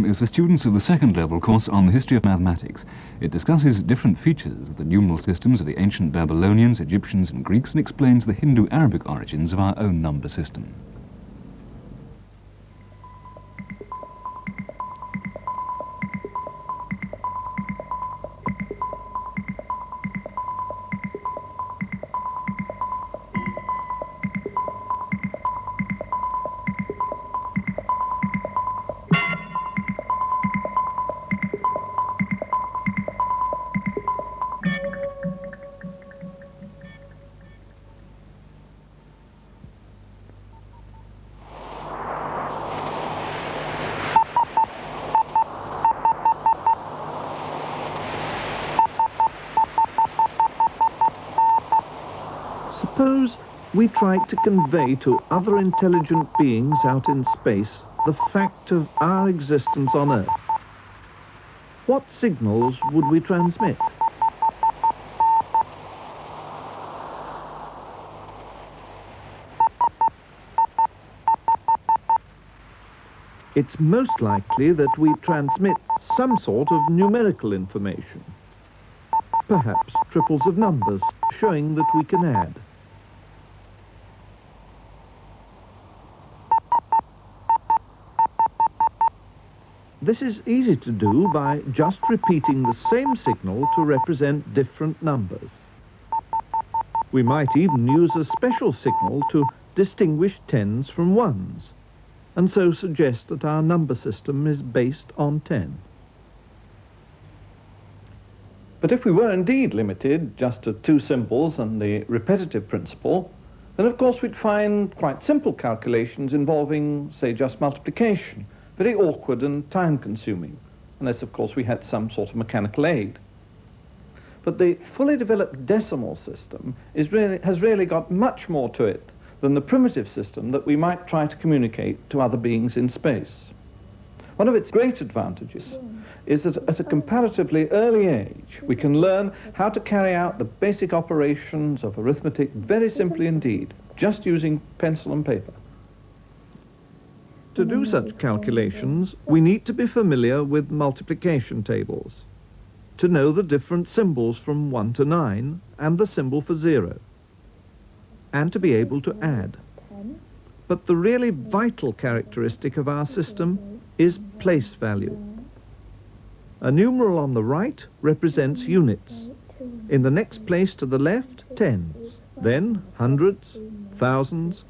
program is for students of the second level course on the history of mathematics. It discusses different features of the numeral systems of the ancient Babylonians, Egyptians and Greeks and explains the Hindu-Arabic origins of our own number system. Suppose we tried to convey to other intelligent beings out in space the fact of our existence on Earth. What signals would we transmit? It's most likely that we transmit some sort of numerical information, perhaps triples of numbers showing that we can add. This is easy to do by just repeating the same signal to represent different numbers. We might even use a special signal to distinguish tens from ones, and so suggest that our number system is based on 10. But if we were indeed limited just to two symbols and the repetitive principle, then of course we'd find quite simple calculations involving, say, just multiplication, very awkward and time-consuming, unless of course we had some sort of mechanical aid. But the fully developed decimal system has really got much more to it than the primitive system that we might try to communicate to other beings in space. One of its great advantages is that at a comparatively early age we can learn how to carry out the basic operations of arithmetic very simply indeed, just using pencil and paper. To do such calculations, we need to be familiar with multiplication tables, to know the different symbols from 1 to 9 and the symbol for 0, and to be able to add. But the really vital characteristic of our system is place value. A numeral on the right represents units. In the next place to the left, tens, then hundreds, thousands,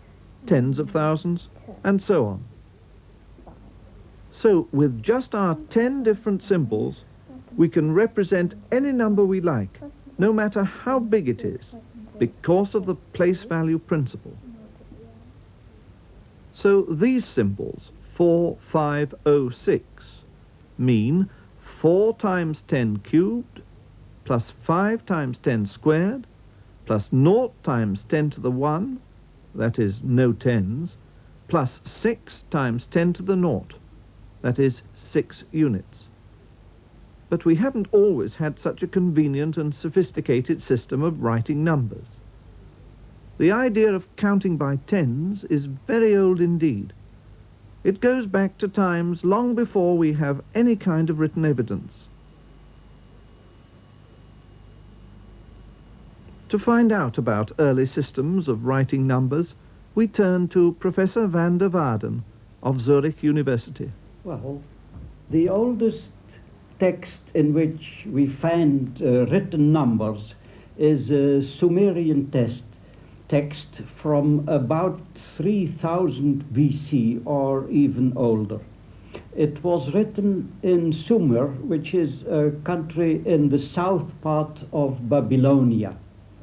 tens of thousands, and so on. So, with just our 10 different symbols, we can represent any number we like, no matter how big it is, because of the place value principle. So these symbols, 4, 5, 0, 6, mean 4 times 10 cubed, plus 5 times 10 squared, plus 0 times 10 to the 1, that is no tens, plus 6 times 10 to the 0, that is 6 units. But we haven't always had such a convenient and sophisticated system of writing numbers. The idea of counting by tens is very old indeed. It goes back to times long before we have any kind of written evidence. To find out about early systems of writing numbers, we turn to Professor van der Waarden of Zurich University. Well, the oldest text in which we find written numbers is a Sumerian text from about 3000 BC or even older. It was written in Sumer, which is a country in the south part of Babylonia,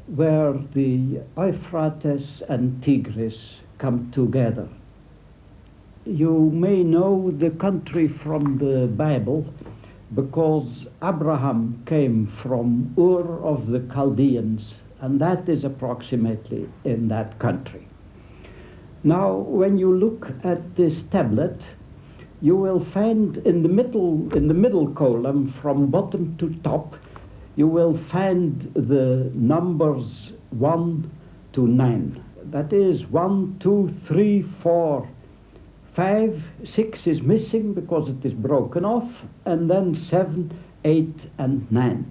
where the Euphrates and Tigris come together. You may know the country from the Bible because Abraham came from Ur of the Chaldeans, and that is approximately in that country. Now, when you look at this tablet, you will find in the middle column, from bottom to top, you will find the numbers 1 to 9. That is 1, 2, 3, 4, 5, 6 is missing because it is broken off, and then 7, 8, and 9.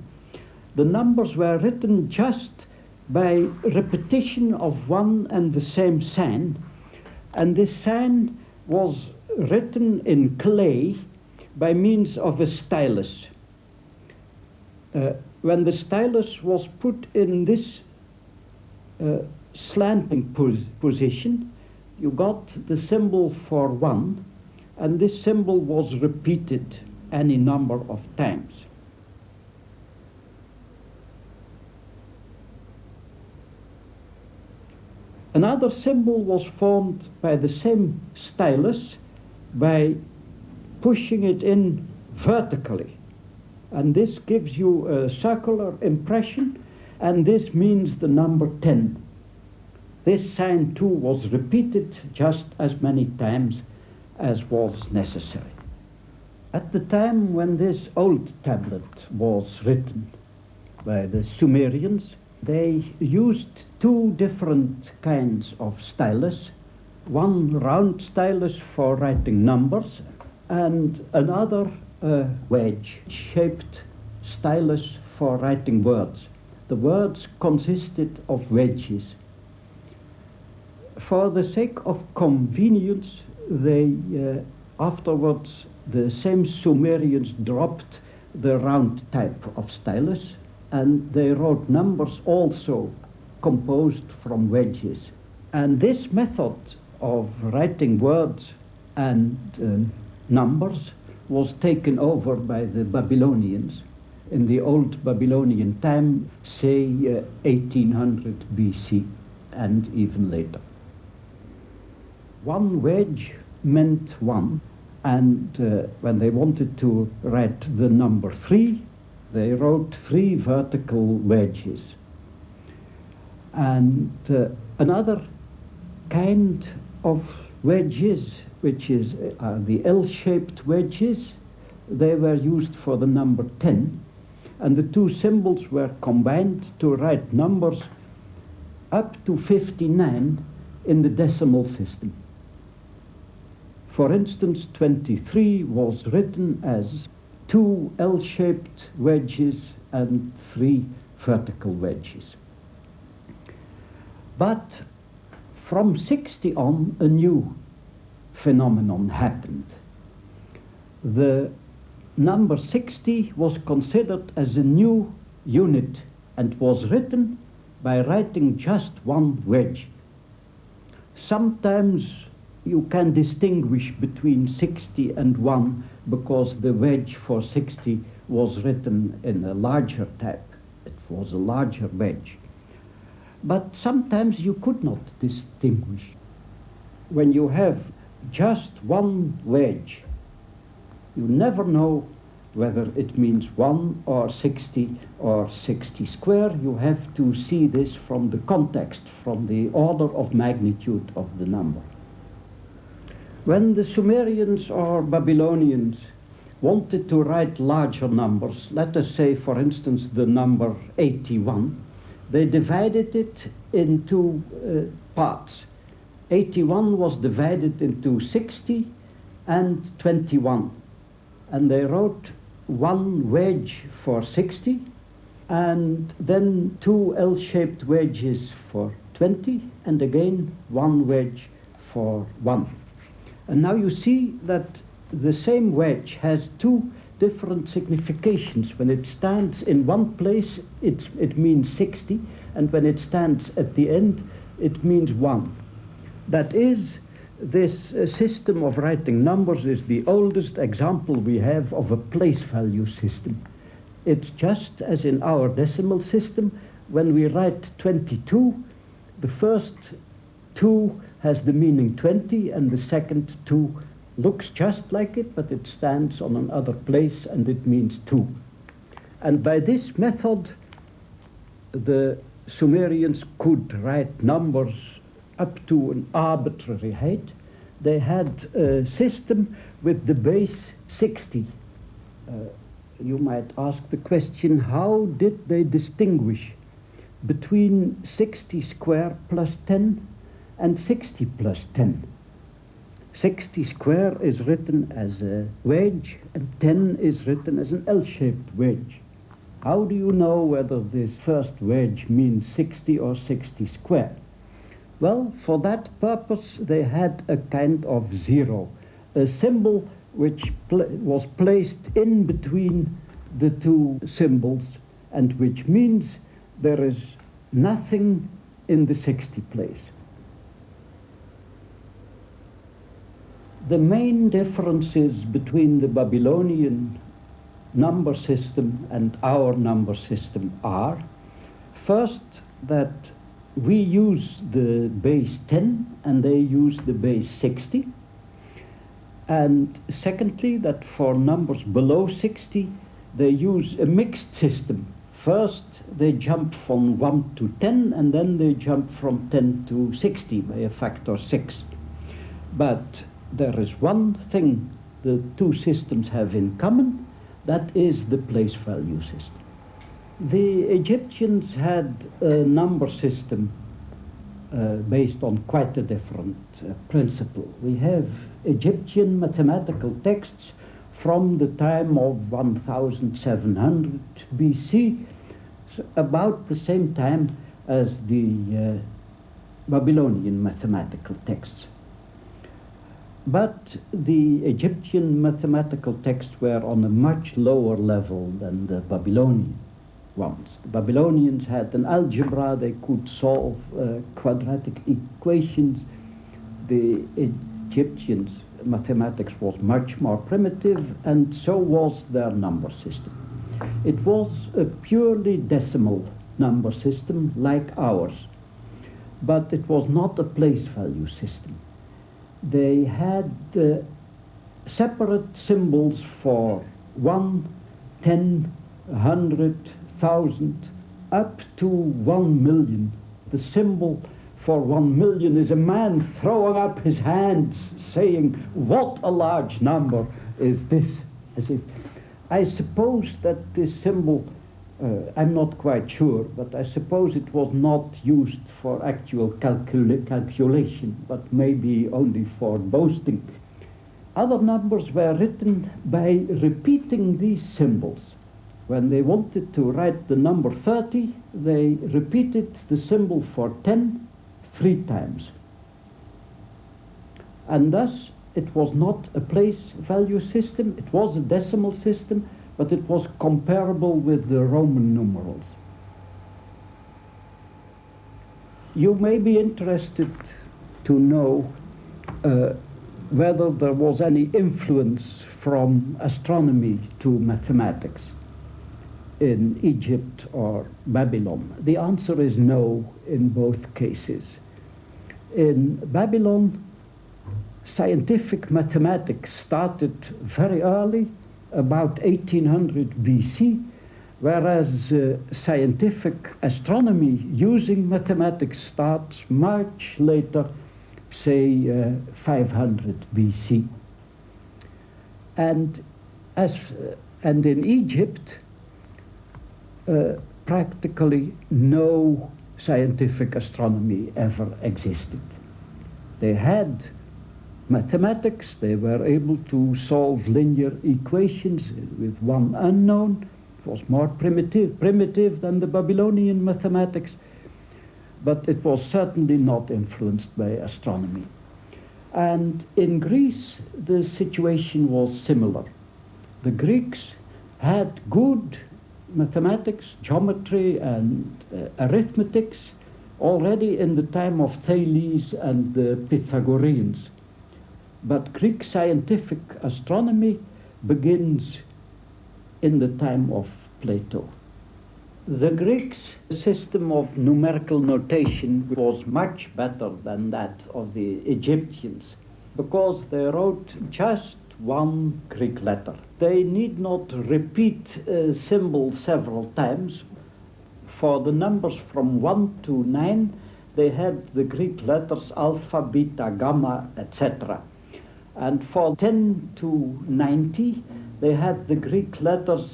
The numbers were written just by repetition of one and the same sign, and this sign was written in clay by means of a stylus. When the stylus was put in this slanting position, you got the symbol for 1, and this symbol was repeated any number of times. Another symbol was formed by the same stylus by pushing it in vertically. And this gives you a circular impression, and this means the number 10. This sign too was repeated just as many times as was necessary. At the time when this old tablet was written by the Sumerians, they used 2 different kinds of stylus. One round stylus for writing numbers, and another wedge-shaped stylus for writing words. The words consisted of wedges. For the sake of convenience, they afterwards, the same Sumerians dropped the round type of stylus, and they wrote numbers also composed from wedges. And this method of writing words and numbers was taken over by the Babylonians in the old Babylonian time, say 1800 BC and even later. One wedge meant 1, and when they wanted to write the number 3, they wrote 3 vertical wedges. And another kind of wedges, which is the L-shaped wedges, they were used for the number 10, and the 2 symbols were combined to write numbers up to 59 in the decimal system. For instance, 23 was written as 2 L-shaped wedges and 3 vertical wedges. But from 60 on, a new phenomenon happened. The number 60 was considered as a new unit and was written by writing just 1 wedge. Sometimes you can distinguish between 60 and 1 because the wedge for 60 was written in a larger type. It was a larger wedge. But sometimes you could not distinguish. When you have just 1 wedge, you never know whether it means 1 or 60 or 60 square. You have to see this from the context, from the order of magnitude of the number. When the Sumerians or Babylonians wanted to write larger numbers, let us say, for instance, the number 81, they divided it into parts. 81 was divided into 60 and 21. And they wrote 1 wedge for 60, and then 2 L-shaped wedges for 20, and again 1 wedge for 1. And now you see that the same wedge has 2 different significations. When it stands in one place, it means 60, and when it stands at the end, it means 1. That is, this system of writing numbers is the oldest example we have of a place value system. It's just as in our decimal system, when we write 22, the first 2 has the meaning 20, and the second 2 looks just like it, but it stands on another place and it means 2. And by this method, the Sumerians could write numbers up to an arbitrary height. They had a system with the base 60. You might ask the question, how did they distinguish between 60 square plus 10 and 60 plus 10? 60 square is written as a wedge and 10 is written as an L-shaped wedge. How do you know whether this first wedge means 60 or 60 square? Well, for that purpose they had a kind of zero, a symbol which was placed in between the two symbols, and which means there is nothing in the 60 place. The main differences between the Babylonian number system and our number system are, first, that we use the base 10 and they use the base 60. And secondly, that for numbers below 60, they use a mixed system. First, they jump from 1 to 10, and then they jump from 10 to 60 by a factor 6. But there is one thing the two systems have in common, that is the place value system. The Egyptians had a number system based on quite a different principle. We have Egyptian mathematical texts from the time of 1700 BC, so about the same time as the Babylonian mathematical texts. But the Egyptian mathematical texts were on a much lower level than the Babylonian ones. The Babylonians had an algebra, they could solve quadratic equations. The Egyptians' mathematics was much more primitive, and so was their number system. It was a purely decimal number system like ours, but it was not a place value system. They had separate symbols for 1, 10, 100, 1,000, up to 1 million. The symbol for 1 million is a man throwing up his hands saying, "What a large number is this?" As if, I suppose that this symbol, I'm not quite sure, but I suppose it was not used for actual calculation, but maybe only for boasting. Other numbers were written by repeating these symbols. When they wanted to write the number 30, they repeated the symbol for 10 3 times. And thus, it was not a place value system, it was a decimal system, but it was comparable with the Roman numerals. You may be interested to know whether there was any influence from astronomy to mathematics in Egypt or Babylon. The answer is no in both cases. In Babylon, scientific mathematics started very early, about 1800 BC, whereas scientific astronomy using mathematics starts much later, say 500 BC. And in Egypt, practically no scientific astronomy ever existed. They had mathematics, they were able to solve linear equations with one unknown. It was more primitive than the Babylonian mathematics, but it was certainly not influenced by astronomy. And in Greece, the situation was similar. The Greeks had good mathematics, geometry, and arithmetics already in the time of Thales and the Pythagoreans. But Greek scientific astronomy begins in the time of Plato. The Greeks' system of numerical notation was much better than that of the Egyptians, because they wrote just one Greek letter. They need not repeat a symbol several times. For the numbers from 1 to 9, they had the Greek letters alpha, beta, gamma, etc. And for 10 to 90, they had the Greek letters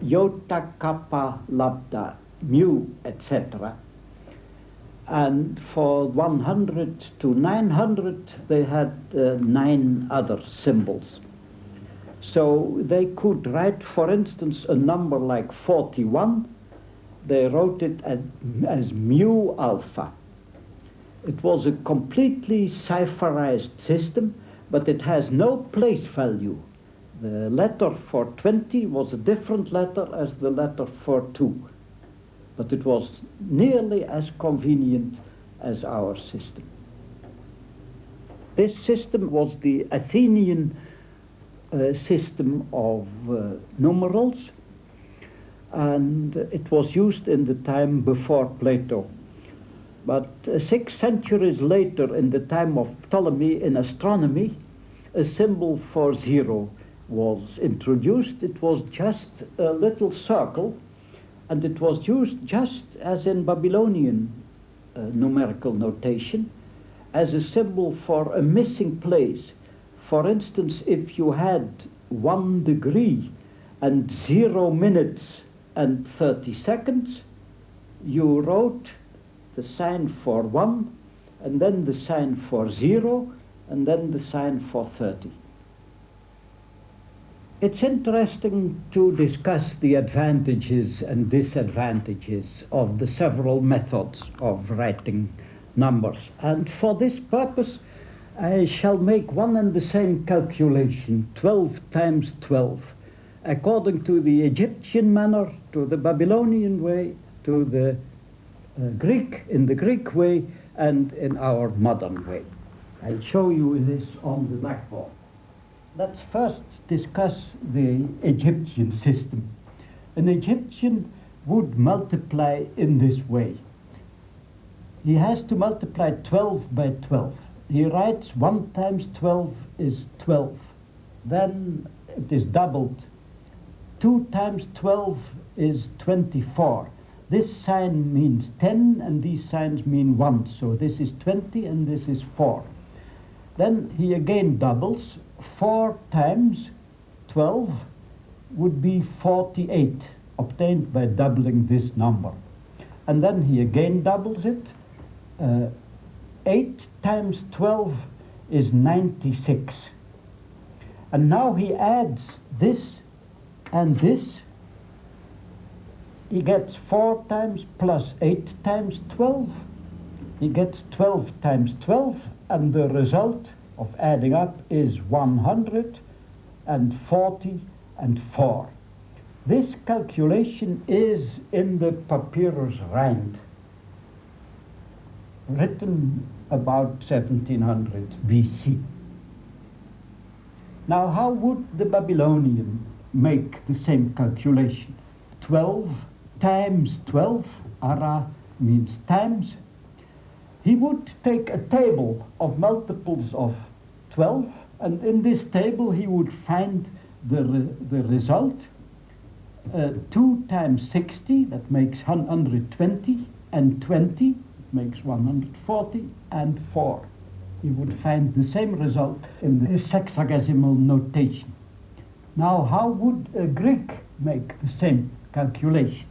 iota, kappa, lambda, mu, etc. And for 100 to 900, they had 9 other symbols. So they could write, for instance, a number like 41. They wrote it as mu alpha. It was a completely cipherized system, but it has no place value. The letter for 20 was a different letter as the letter for 2. But it was nearly as convenient as our system. This system was the Athenian system of numerals, and it was used in the time before Plato. But 6 centuries later, in the time of Ptolemy in astronomy, a symbol for 0 was introduced. It was just a little circle, and it was used just as in Babylonian numerical notation as a symbol for a missing place. For instance, if you had 1 degree and 0 minutes and 30 seconds, you wrote the sign for 1, and then the sign for 0, and then the sign for 30. It's interesting to discuss the advantages and disadvantages of the several methods of writing numbers. And for this purpose, I shall make one and the same calculation, 12 times 12, according to the Egyptian manner, to the Babylonian way, to the Greek, in the Greek way, and in our modern way. I'll show you this on the blackboard. Let's first discuss the Egyptian system. An Egyptian would multiply in this way. He has to multiply 12 by 12. He writes 1 times 12 is 12. Then it is doubled. 2 times 12 is 24. This sign means 10 and these signs mean 1. So this is 20 and this is 4. Then he again doubles. 4 times 12 would be 48, obtained by doubling this number. And then he again doubles it. 8 times 12 is 96. And now he adds this and this. He gets 4 times plus 8 times 12. He gets 12 times 12, and the result of adding up is 144. This calculation is in the Papyrus Rind, written about 1700 BC. Now, how would the Babylonian make the same calculation? 12 times 12, ara means times. He would take a table of multiples of 12, and in this table he would find the result. 2 times 60, that makes 120, and 20 makes 140, and 4. He would find the same result in the sexagesimal notation. Now, how would a Greek make the same calculation?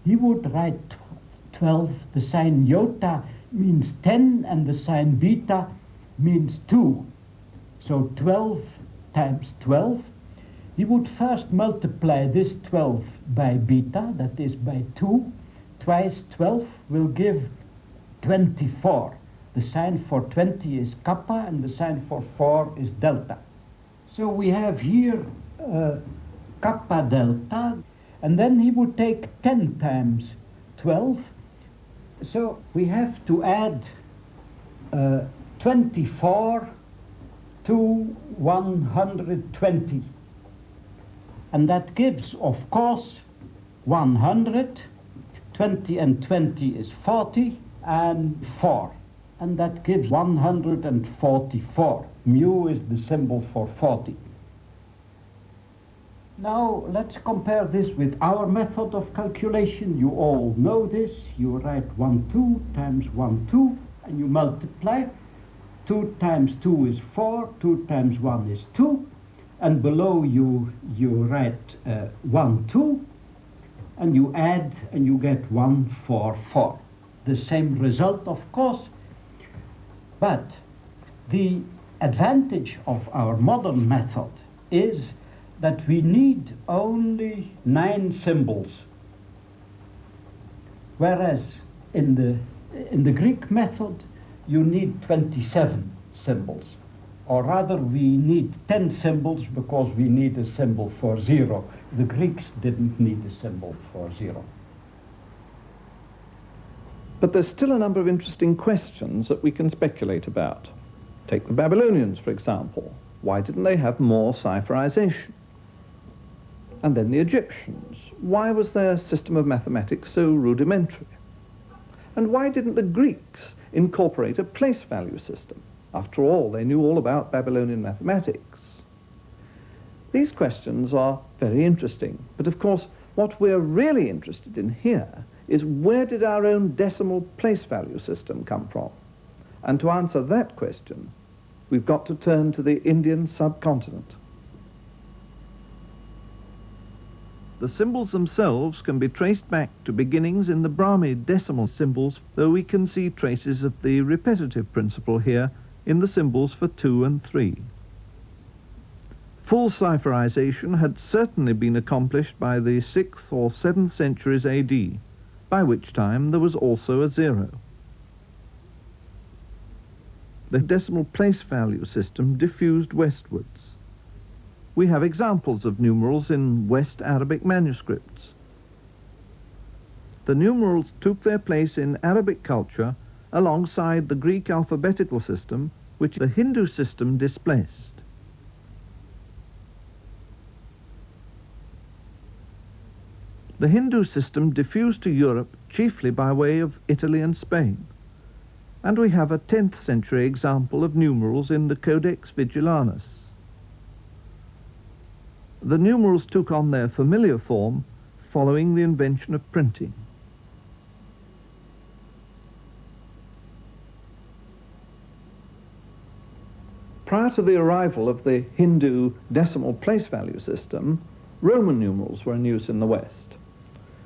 He would write 12, the sign iota means 10, and the sign beta means 2. So 12 times 12. He would first multiply this 12 by beta, that is by 2. Twice 12 will give 24. The sign for 20 is kappa, and the sign for 4 is delta. So we have here kappa delta, and then he would take 10 times 12. So we have to add 24 to 120. And that gives, of course, 100. 20 and 20 is 40, and 4. And that gives 144. Mu is the symbol for 40. Now let's compare this with our method of calculation. You all know this. You write 1, 2 times 1, 2, and you multiply. 2 times 2 is 4, 2 times 1 is 2, and below you write 1, 2, and you add and you get 144. the same result, of course, but the advantage of our modern method is that we need only 9 symbols, whereas in the Greek method you need 27 symbols, or rather we need 10 symbols because we need a symbol for 0. The Greeks didn't need a symbol for 0. But there's still a number of interesting questions that we can speculate about. Take the Babylonians, for example. Why didn't they have more cipherization? And then the Egyptians. Why was their system of mathematics so rudimentary? And why didn't the Greeks incorporate a place value system? After all, they knew all about Babylonian mathematics. These questions are very interesting, but of course what we're really interested in here is where did our own decimal place value system come from? And to answer that question, we've got to turn to the Indian subcontinent. The symbols themselves can be traced back to beginnings in the Brahmi decimal symbols, though we can see traces of the repetitive principle here in the symbols for 2 and 3. Full cipherization had certainly been accomplished by the 6th or 7th centuries AD, by which time there was also a 0. The decimal place value system diffused westwards. We have examples of numerals in West Arabic manuscripts. The numerals took their place in Arabic culture alongside the Greek alphabetical system, which the Hindu system displaced. The Hindu system diffused to Europe chiefly by way of Italy and Spain, and we have a 10th century example of numerals in the Codex Vigilanus. The numerals took on their familiar form following the invention of printing. Prior to the arrival of the Hindu decimal place value system, Roman numerals were in use in the West.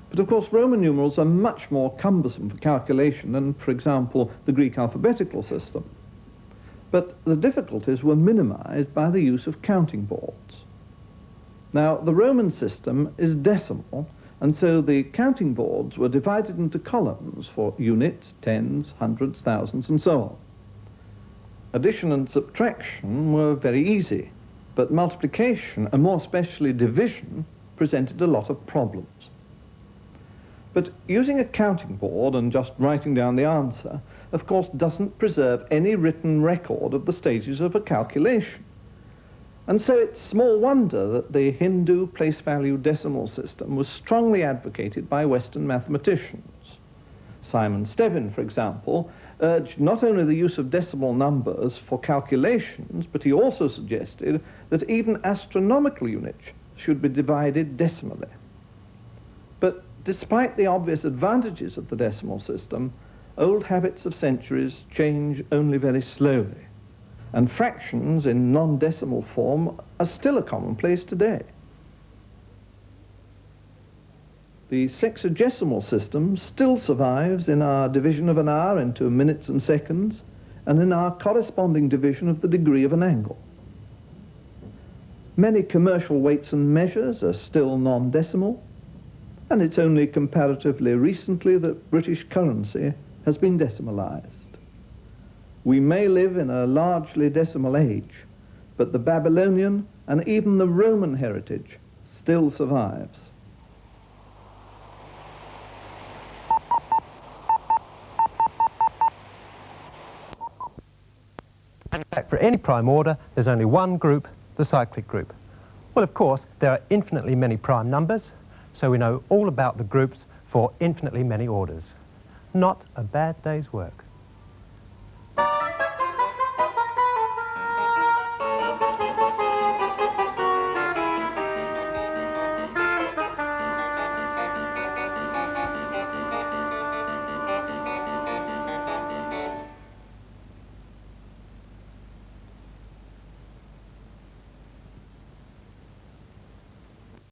But of course Roman numerals are much more cumbersome for calculation than, for example, the Greek alphabetical system. But the difficulties were minimized by the use of counting boards. Now, the Roman system is decimal, and so the counting boards were divided into columns for units, tens, hundreds, thousands, and so on. Addition and subtraction were very easy, but multiplication, and more especially division, presented a lot of problems. But using a counting board and just writing down the answer, of course, doesn't preserve any written record of the stages of a calculation. And so it's small wonder that the Hindu place value decimal system was strongly advocated by Western mathematicians. Simon Stevin, for example, urged not only the use of decimal numbers for calculations, but he also suggested that even astronomical units should be divided decimally. But despite the obvious advantages of the decimal system, old habits of centuries change only very slowly, and fractions in non-decimal form are still a commonplace today. The sexagesimal system still survives in our division of an hour into minutes and seconds, and in our corresponding division of the degree of an angle. Many commercial weights and measures are still non-decimal, and it's only comparatively recently that British currency has been decimalized. We may live in a largely decimal age, but the Babylonian and even the Roman heritage still survives. In fact, for any prime order, there's only one group, the cyclic group. Well, of course, there are infinitely many prime numbers, so we know all about the groups for infinitely many orders. Not a bad day's work.